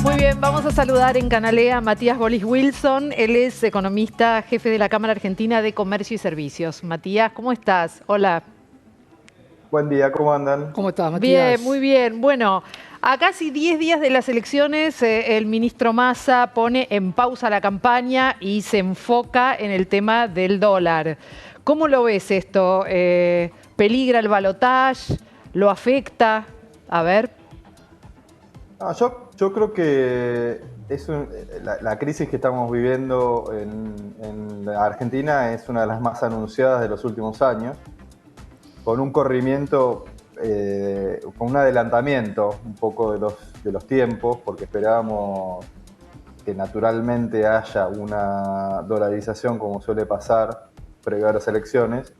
Muy bien, vamos a saludar en Canalea a Matías Bolis Wilson. Él es economista, jefe de la Cámara Argentina de Comercio y Servicios. Matías, ¿cómo estás? Hola. Buen día, ¿cómo andan? ¿Cómo estás, Bien, muy Matías? bien. Bueno, a casi 10 días de las elecciones, el ministro Massa pone en pausa la campaña y se enfoca en el tema del dólar. ¿Cómo lo ves esto? ¿Peligra el balotaje? ¿Lo afecta? A ver. No, yo creo que la crisis que estamos viviendo en la Argentina es una de las más anunciadas de los últimos años, con un corrimiento, con un adelantamiento un poco de los tiempos, porque esperábamos que naturalmente haya una dolarización como suele pasar previo a las elecciones,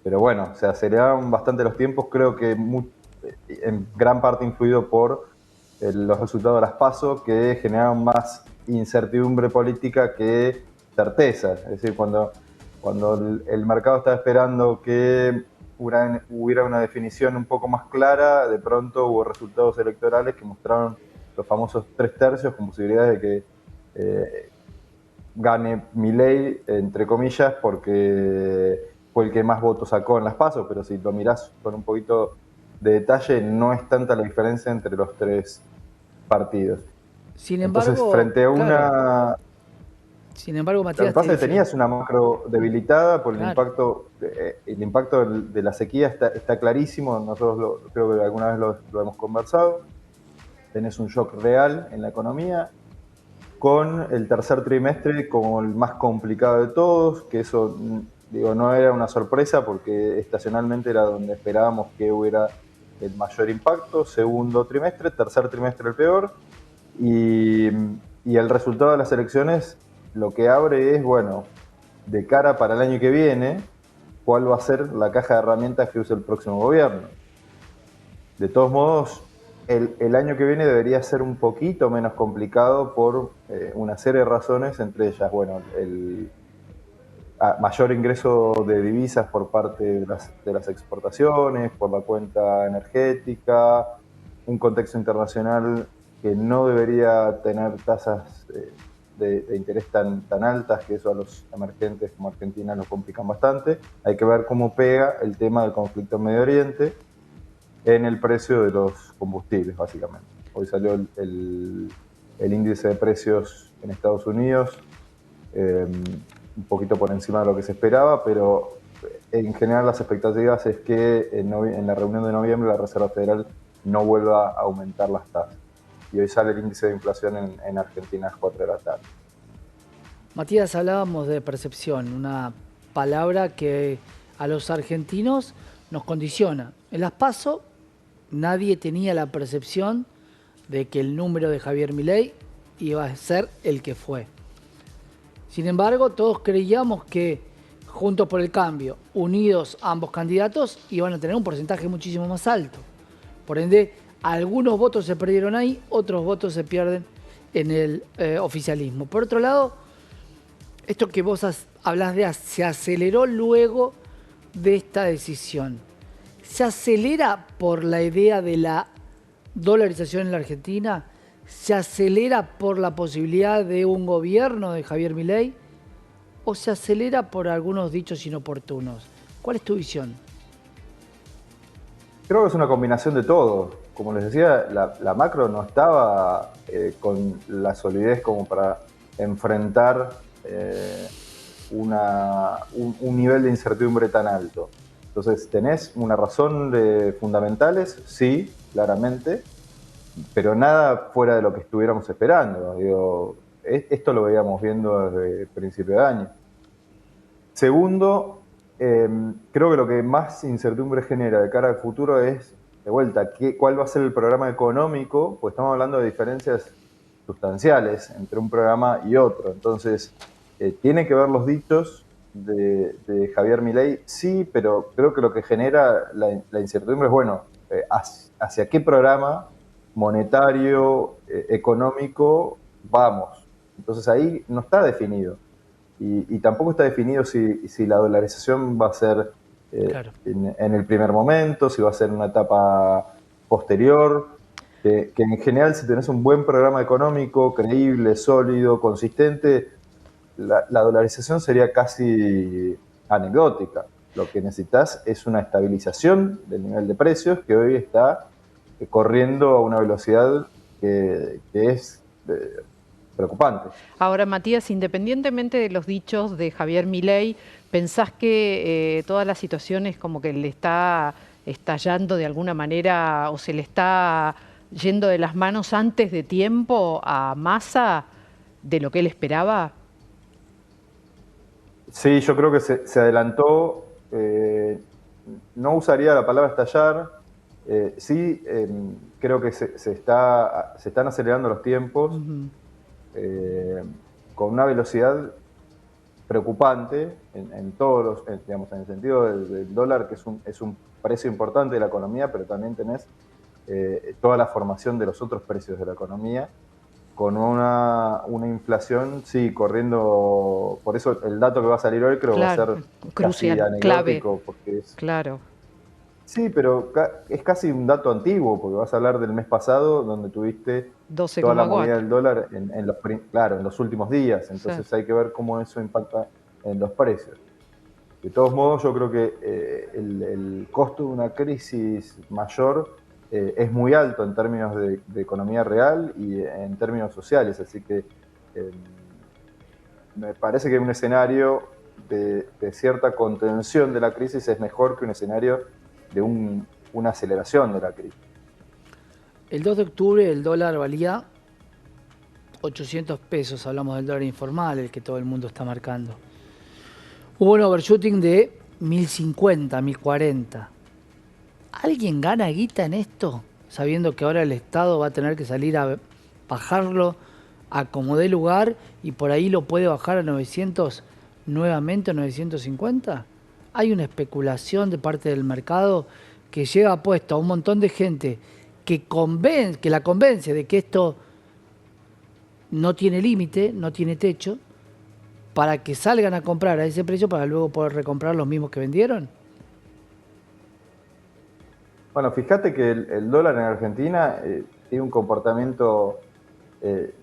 pero bueno, se aceleraron bastante los tiempos, creo que en gran parte influido por los resultados de las PASO, que generaron más incertidumbre política que certeza. Es decir, cuando el mercado estaba esperando que hubiera una definición un poco más clara, de pronto hubo resultados electorales que mostraron los famosos 3/3 con posibilidades de que gane Milei, entre comillas, porque fue el que más votos sacó en las PASO, pero si lo mirás con un poquito de detalle, no es tanta la diferencia entre los tres partidos. Sin Entonces, embargo, frente a claro, una... sin embargo, Lo que Matías te pasa es que decía, tenías una macro debilitada por claro, el impacto de la sequía está clarísimo, nosotros creo que alguna vez lo hemos conversado, tenés un shock real en la economía, con el tercer trimestre como el más complicado de todos, que eso, digo, no era una sorpresa porque estacionalmente era donde esperábamos que hubiera el mayor impacto, segundo trimestre, tercer trimestre el peor, y, y el resultado de las elecciones lo que abre es, bueno, de cara para el año que viene, cuál va a ser la caja de herramientas que use el próximo gobierno. De todos modos, el año que viene debería ser un poquito menos complicado por una serie de razones, entre ellas, bueno, el mayor ingreso de divisas por parte de las exportaciones, por la cuenta energética, un contexto internacional que no debería tener tasas de interés tan altas, que eso a los emergentes como Argentina lo complican bastante. Hay que ver cómo pega el tema del conflicto en Medio Oriente en el precio de los combustibles, básicamente. Hoy salió el índice de precios en Estados Unidos, un poquito por encima de lo que se esperaba, pero en general las expectativas es que en la reunión de noviembre la Reserva Federal no vuelva a aumentar las tasas. Y hoy sale el índice de inflación en Argentina a las 4 de la tarde. Matías, hablábamos de percepción, una palabra que a los argentinos nos condiciona. En las PASO nadie tenía la percepción de que el número de Javier Milei iba a ser el que fue. Sin embargo, todos creíamos que Juntos por el Cambio, unidos ambos candidatos, iban a tener un porcentaje muchísimo más alto. Por ende, algunos votos se perdieron ahí, otros votos se pierden en el oficialismo. Por otro lado, esto que vos hablás de se aceleró luego de esta decisión. ¿Se acelera por la idea de la dolarización en la Argentina? ¿Se acelera por la posibilidad de un gobierno de Javier Milei? ¿O se acelera por algunos dichos inoportunos? ¿Cuál es tu visión? Creo que es una combinación de todo. Como les decía, la macro no estaba con la solidez como para enfrentar un nivel de incertidumbre tan alto. Entonces, ¿tenés una razón de fundamentales? Sí, claramente, pero nada fuera de lo que estuviéramos esperando. Digo, esto lo veíamos viendo desde el principio de año. Segundo, creo que lo que más incertidumbre genera de cara al futuro es, de vuelta, cuál va a ser el programa económico, pues estamos hablando de diferencias sustanciales entre un programa y otro. Entonces, tiene que ver los dichos de Javier Milei, sí, pero creo que lo que genera la incertidumbre es, bueno, hacia qué programa monetario, económico vamos. Entonces ahí no está definido. Y tampoco está definido si la dolarización va a ser Claro. en el primer momento, si va a ser en una etapa posterior. que en general si tenés un buen programa económico, creíble, sólido, consistente, la dolarización sería casi anecdótica. Lo que necesitas es una estabilización del nivel de precios que hoy está corriendo a una velocidad que es preocupante. Ahora, Matías, independientemente de los dichos de Javier Milei, ¿pensás que toda la situación es como que le está estallando de alguna manera o se le está yendo de las manos antes de tiempo a Massa de lo que él esperaba? Sí, yo creo que se adelantó. No usaría la palabra estallar. Sí, creo que se están acelerando los tiempos con una velocidad preocupante en todos los, digamos, en el sentido del dólar, que es un precio importante de la economía, pero también tenés toda la formación de los otros precios de la economía, con una inflación, sí, corriendo. Por eso el dato que va a salir hoy creo que va a Claro, ser casi crucial, clave, anecdótico, porque es. claro, Sí, pero es casi un dato antiguo, porque vas a hablar del mes pasado, donde tuviste toda la movida 12,4. del dólar claro, en los últimos días. Sí. Entonces hay que ver cómo eso impacta en los precios. De todos modos, yo creo que el costo de una crisis mayor es muy alto en términos de economía real y en términos sociales. Así que me parece que un escenario de cierta contención de la crisis es mejor que un escenario de una aceleración de la crisis. El 2 de octubre el dólar valía 800 pesos, hablamos del dólar informal, el que todo el mundo está marcando. Hubo un overshooting de 1050, 1040. ¿Alguien gana guita en esto? Sabiendo que ahora el Estado va a tener que salir a bajarlo a como dé lugar y por ahí lo puede bajar a 900 nuevamente a 950. Hay una especulación de parte del mercado que lleva puesto a un montón de gente que la convence de que esto no tiene límite, no tiene techo, para que salgan a comprar a ese precio para luego poder recomprar los mismos que vendieron. Bueno, fíjate que el dólar en Argentina tiene un comportamiento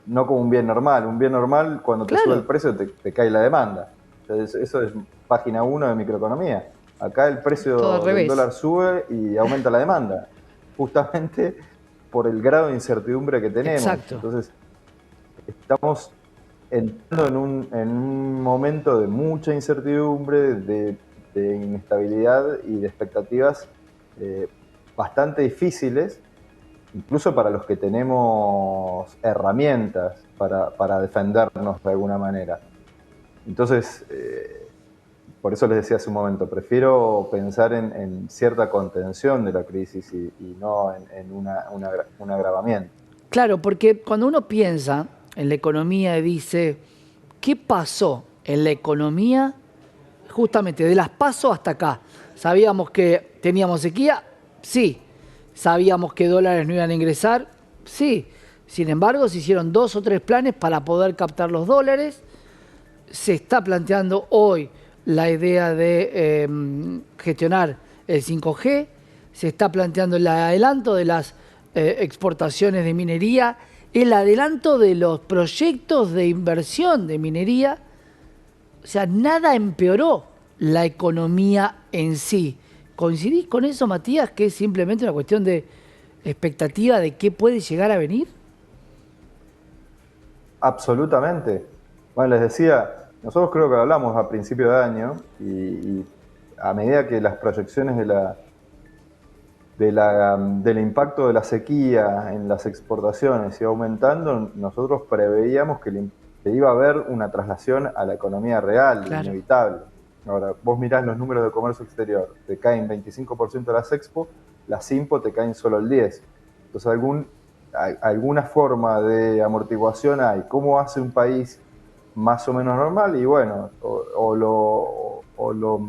no como un bien normal. Un bien normal, cuando te sube el precio, te cae la demanda. Entonces, eso es página 1 de microeconomía. Acá el precio del dólar sube y aumenta la demanda, justamente por el grado de incertidumbre que tenemos. Exacto. Entonces, estamos entrando en un momento de mucha incertidumbre, de inestabilidad y de expectativas bastante difíciles, incluso para los que tenemos herramientas para defendernos de alguna manera. Entonces, por eso les decía hace un momento, prefiero pensar en cierta contención de la crisis y no en un agravamiento. Claro, porque cuando uno piensa en la economía y dice, ¿qué pasó en la economía justamente de las PASO hasta acá? ¿Sabíamos que teníamos sequía? Sí. ¿Sabíamos que dólares no iban a ingresar? Sí. Sin embargo, se hicieron 2 o 3 planes para poder captar los dólares. Se está planteando hoy la idea de gestionar el 5G. Se está planteando el adelanto de las exportaciones de minería, el adelanto de los proyectos de inversión de minería. O sea, nada empeoró la economía en sí. ¿Coincidís con eso, Matías, que es simplemente una cuestión de expectativa de qué puede llegar a venir? Absolutamente. Bueno, les decía, nosotros creo que hablamos a principio de año y a medida que las proyecciones del impacto de la sequía en las exportaciones iba aumentando, nosotros preveíamos que iba a haber una traslación a la economía real, claro, inevitable. Ahora, vos mirás los números de comercio exterior, te caen 25% las expo, las impo te caen solo el 10%. Entonces, alguna forma de amortiguación hay. ¿Cómo hace un país más o menos normal? Y bueno, o lo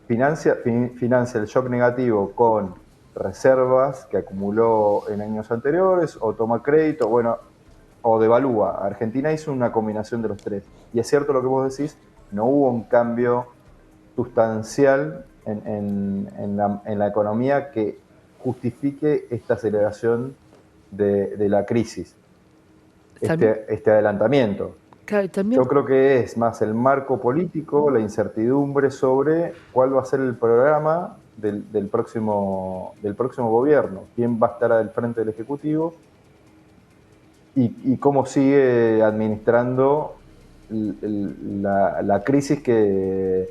financia el shock negativo con reservas que acumuló en años anteriores, o toma crédito, bueno, o devalúa. Argentina hizo una combinación de los tres. Y es cierto lo que vos decís, no hubo un cambio sustancial en la economía que justifique esta aceleración de la crisis, También- este adelantamiento. claro, y también Yo creo que es más el marco político, la incertidumbre sobre cuál va a ser el programa del próximo gobierno, quién va a estar al frente del Ejecutivo y cómo sigue administrando la crisis que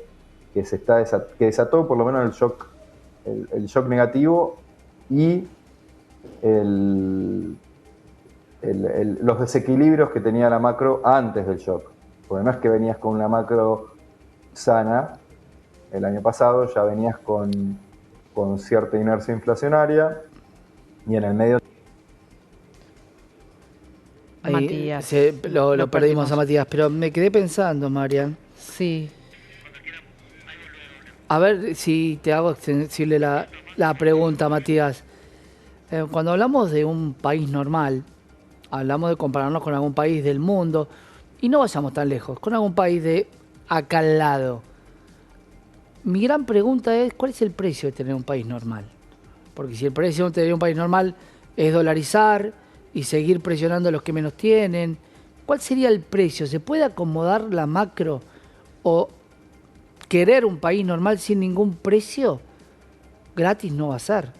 desató por lo menos el shock negativo y los desequilibrios que tenía la macro antes del shock. Porque no es que venías con una macro sana el año pasado, ya venías con cierta inercia inflacionaria y en el medio... ahí Matías. lo perdimos a Matías, pero me quedé pensando, Marian. Sí. A ver si te hago extensible la pregunta, Matías. Cuando hablamos de un país normal, hablamos de compararnos con algún país del mundo, y no vayamos tan lejos, con algún país de acá al lado. Mi gran pregunta es, ¿cuál es el precio de tener un país normal? Porque si el precio de tener un país normal es dolarizar y seguir presionando a los que menos tienen, ¿cuál sería el precio? ¿Se puede acomodar la macro o querer un país normal sin ningún precio? Gratis no va a ser.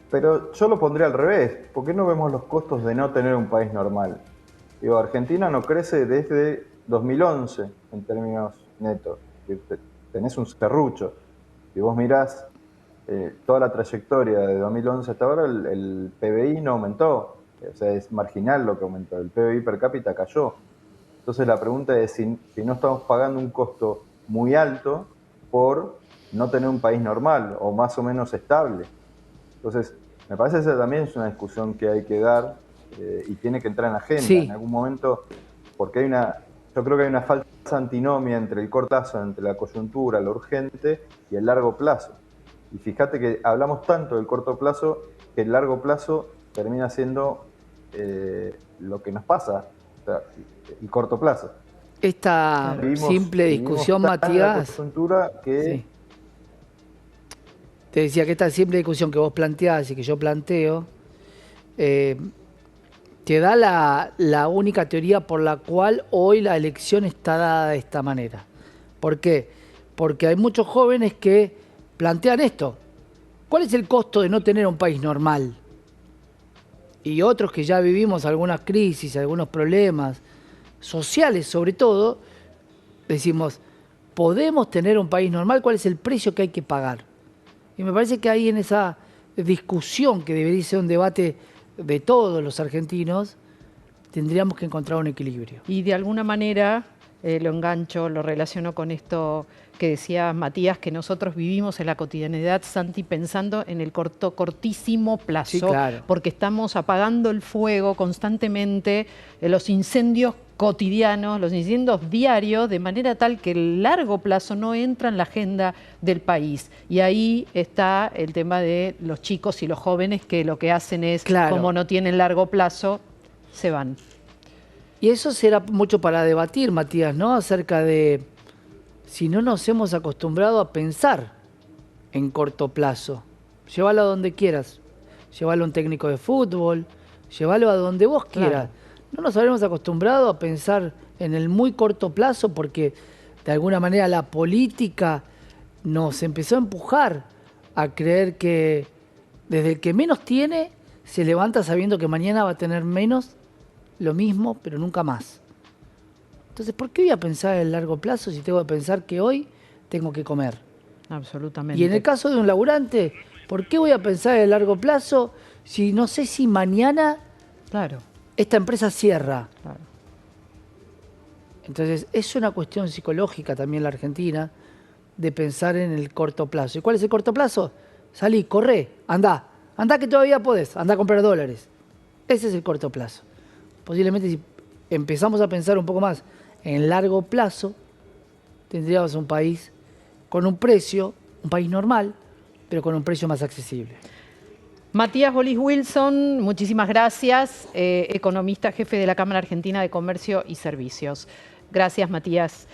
Pero yo lo pondría al revés. ¿Por qué no vemos los costos de no tener un país normal? Digo, Argentina no crece desde 2011 en términos netos. Tenés un serrucho. Si vos mirás toda la trayectoria de 2011 hasta ahora, el PBI no aumentó. O sea, es marginal lo que aumentó. El PBI per cápita cayó. Entonces la pregunta es si no estamos pagando un costo muy alto por no tener un país normal o más o menos estable. Entonces, me parece que esa también es una discusión que hay que dar y tiene que entrar en la agenda Sí. en algún momento, porque yo creo que hay una falsa antinomia entre el corto plazo, entre la coyuntura, lo urgente y el largo plazo. Y fíjate que hablamos tanto del corto plazo que el largo plazo termina siendo lo que nos pasa, o sea, el corto plazo. Esta simple discusión, vivimos tan en la Matías. coyuntura que Sí. Te decía que esta simple discusión que vos planteás y que yo planteo, te da la única teoría por la cual hoy la elección está dada de esta manera. ¿Por qué? Porque hay muchos jóvenes que plantean esto. ¿Cuál es el costo de no tener un país normal? Y otros que ya vivimos algunas crisis, algunos problemas sociales sobre todo, decimos, ¿podemos tener un país normal? ¿Cuál es el precio que hay que pagar? Y me parece que ahí en esa discusión, que debería ser un debate de todos los argentinos, tendríamos que encontrar un equilibrio. Y de alguna manera lo engancho, lo relaciono con esto que decía Matías, que nosotros vivimos en la cotidianidad, Santi, pensando en el cortísimo plazo, Sí, claro. porque estamos apagando el fuego constantemente, los incendios cotidianos, los incendios diarios, de manera tal que el largo plazo no entra en la agenda del país. Y ahí está el tema de los chicos y los jóvenes que lo que hacen es, Claro. como no tienen largo plazo, se van. Y eso será mucho para debatir, Matías, ¿no? Acerca de si no nos hemos acostumbrado a pensar en corto plazo. Llévalo a donde quieras. Llévalo a un técnico de fútbol, llévalo a donde vos quieras. Claro. No nos habremos acostumbrado a pensar en el muy corto plazo porque de alguna manera la política nos empezó a empujar a creer que desde el que menos tiene se levanta sabiendo que mañana va a tener menos, lo mismo, pero nunca más. Entonces, ¿por qué voy a pensar en el largo plazo si tengo que pensar que hoy tengo que comer? Absolutamente. Y en el caso de un laburante, ¿por qué voy a pensar en el largo plazo si no sé si mañana Claro, esta empresa cierra? claro. Entonces, es una cuestión psicológica también la Argentina de pensar en el corto plazo. ¿Y cuál es el corto plazo? Salí, corre, andá que todavía podés, andá a comprar dólares. Ese es el corto plazo. Posiblemente si empezamos a pensar un poco más en largo plazo, tendríamos un país con un precio, un país normal, pero con un precio más accesible. Matías Bolis Wilson, muchísimas gracias, economista jefe de la Cámara Argentina de Comercio y Servicios. Gracias, Matías.